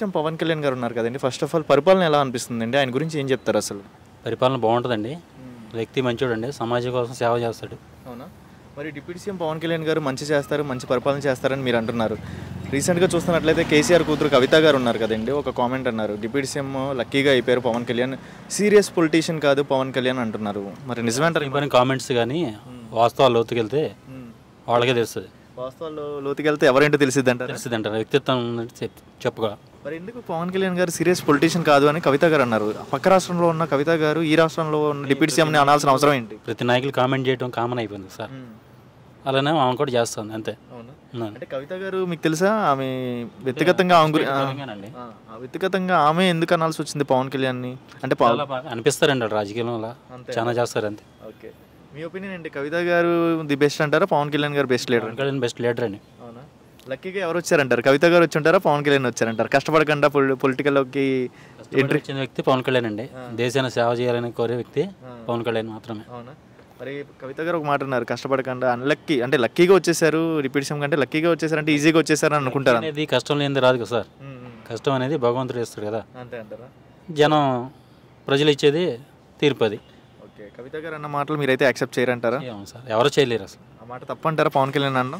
CM Pawan Kalyan గారు ఉన్నారు కదండి. ఫస్ట్ ఆఫ్ ఆల్ పరిపాలన ఎలా అనిపిస్తుందండి? ఆయన గురించి ఏం చెప్తారు అసలు? పరిపాలన బాగుంటుందండి. వ్యక్తి మంచోడండి, సమాజం కోసం సేవ చేస్తాడు. అవునా? మరి డిప్యూటీ సీఎం పవన్ కళ్యాణ్ గారు మంచి చేస్తారు, మంచి పరిపాలన చేస్తారని మీరు అంటున్నారు. రీసెంట్గా చూస్తున్నట్లయితే కేసీఆర్ కూతురు కవిత గారు ఉన్నారు కదండి, ఒక కామెంట్ అన్నారు, డిప్యూటీ సీఎం లక్కీగా అయిపోయారు పవన్ కళ్యాణ్, సీరియస్ పొలిటీషియన్ కాదు పవన్ కళ్యాణ్ అంటున్నారు. మరి నిజమేంటారు? ఇవన్నీ కామెంట్స్ కానీ వాస్తవాలు లోతుకెళ్తే వాళ్ళకే తెలుస్తుంది. వాస్తవాల్లో లోతుకెళ్తే ఎవరేంటో తెలిసిద్ది అంటారు. తెలుస్తుంది అంటారు, వ్యక్తిత్వం చెప్పుకో. మరి ఎందుకు పవన్ కళ్యాణ్ గారు సీరియస్ పొలిటీషియన్ కాదు అని కవిత గారు అన్నారు? పక్క రాష్ట్రంలో ఉన్న కవిత గారు ఈ రాష్ట్రంలో ఉన్న డిప్యూటీ సీఎంని అనాల్సిన అవసరం ఏంటి? ప్రతి నాయకులు కామెంట్ చేయడం కామన్ అయిపోయింది సార్. అలానే ఆమె కూడా చేస్తుంది అంతే. అంటే కవిత గారు మీకు తెలుసా, ఆమె వ్యక్తిగతంగా ఆమె ఎందుకు అనాల్సి వచ్చింది పవన్ కళ్యాణ్ని? అంటే అనిపిస్తారండి రాజకీయంలో అలా చాలా చేస్తారు అంతే. ఓకే, మీ ఒపీనియన్ ఏంటి? కవిత గారు ది బెస్ట్ అంటారా, పవన్ కళ్యాణ్ గారు బెస్ట్ లీడర్? బెస్ట్ లీడర్ అండి. అవునా? లక్కీగా ఎవరు వచ్చారంటారు? కవిత గారు వచ్చి ఉంటారా, పవన్ కళ్యాణ్ వచ్చారంటారు? కష్టపడకుండా పొలిటికల్లోకి ఎంట్రీ ఇచ్చిన వ్యక్తి పవన్ కళ్యాణ్ అండి. దేశాన్ని సేవ చేయాలని కోరే వ్యక్తి పవన్ కళ్యాణ్ మాత్రమే. అవునా? మరి కవిత గారు ఒక మాట అన్నారు, కష్టపడకుండా అన్లక్కీ, అంటే లక్కీగా వచ్చేసారు డిప్యూటీ సీఎం కంటే లక్కీగా వచ్చేసారంటే ఈజీగా వచ్చేసారని అనుకుంటారు. అనేది కష్టం లేనిది రాదు కదా సార్. కష్టం అనేది భగవంతుడు ఇస్తాడు కదా. అంతే అంటారా? జనం ప్రజలు ఇచ్చేది తీర్పు అది. ఓకే, కవిత గారు అన్న మాటలు మీరైతే యాక్సెప్ట్ చేయరంటారా? ఏమో సార్, ఎవరు చేయలేరు అసలు. ఆ మాట తప్పంటారా పవన్ కళ్యాణ్ అన్న?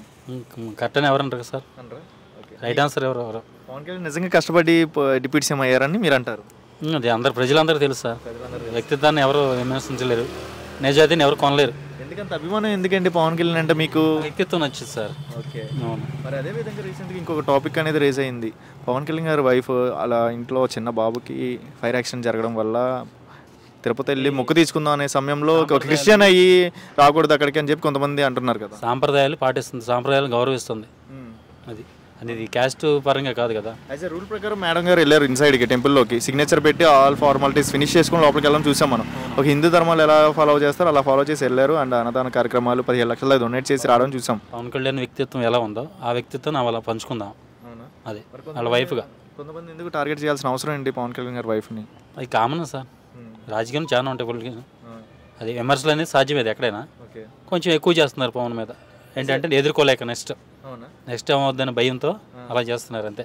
కరెక్ట్ అని ఎవరు అంటారు సార్? రైట్ ఆన్సర్ ఎవరు? పవన్ కళ్యాణ్ నిజంగా కష్టపడి డిప్యూటీ సీఎం అయ్యారని మీరు అంటారు? అది ప్రజలందరూ తెలుసు సార్. వ్యక్తిత్వాన్ని ఎవరు విమర్శించలేరు, నిజాయితీని ఎవరు కొనలేరు. ఎందుకంత అభిమానం ఎందుకండి పవన్ కళ్యాణ్ అంటే మీకు? వ్యక్తిత్వం నచ్చింది సార్. ఓకే, మరి అదే విధంగా రీసెంట్గా ఇంకొక టాపిక్ అనేది రేజ్ అయింది. పవన్ కళ్యాణ్ గారి వైఫ్ అలా ఇంట్లో చిన్న బాబుకి ఫైర్ యాక్సిడెంట్ జరగడం వల్ల తిరుపతి వెళ్ళి మొక్కు తీసుకుందాం అనే సమయంలో ఒక క్రిస్టియన్ అయ్యి రాకూడదు అక్కడికి అని చెప్పి కొంతమంది అంటున్నారు కదా. సాంప్రదాయాలు పాటిస్తుంది, సాంప్రదాయాలు గౌరవిస్తుంది. అది క్యాస్ట్ పరంగా కాదు కదా. యాజ్ ఎ రూల్ ప్రకారం మేడం గారు వెళ్ళారు ఇన్సైడ్కి టెంపుల్లోకి, సిగ్నేచర్ పెట్టి ఆల్ ఫార్మాలిటీస్ ఫినిష్ చేసుకుని లోపలికి వెళ్ళడం చూసాం మనం. ఒక హిందూ ధర్మాలు ఎలా ఫాలో చేస్తారో అలా ఫాలో చేసి వెళ్ళారు. అండ్ అన్నదాన కార్యక్రమాలు 15 లక్షలు డొనేట్ చేసి రావడం చూసాం. పవన్ కళ్యాణ్ వ్యక్తిత్వం ఎలా ఉందో ఆ వ్యక్తిత్వం అలా పంచుకుందాం. అదే వాళ్ళ వైఫ్గా. కొంతమంది ఎందుకు టార్గెట్ చేయాల్సిన అవసరం ఏంటి పవన్ కళ్యాణ్ గారి వైఫ్ని? అది కామన్ సార్, రాజకీయం చాలా ఉంటాయి పొలిటికల్. అది విమర్శలు అనేది సాధ్యమేది ఎక్కడైనా. కొంచెం ఎక్కువ చేస్తున్నారు పవన్ మీద, ఏంటంటే ఎదుర్కోలేక నెక్స్ట్ ఏమవుద్దని భయంతో అలా చేస్తున్నారు అంతే.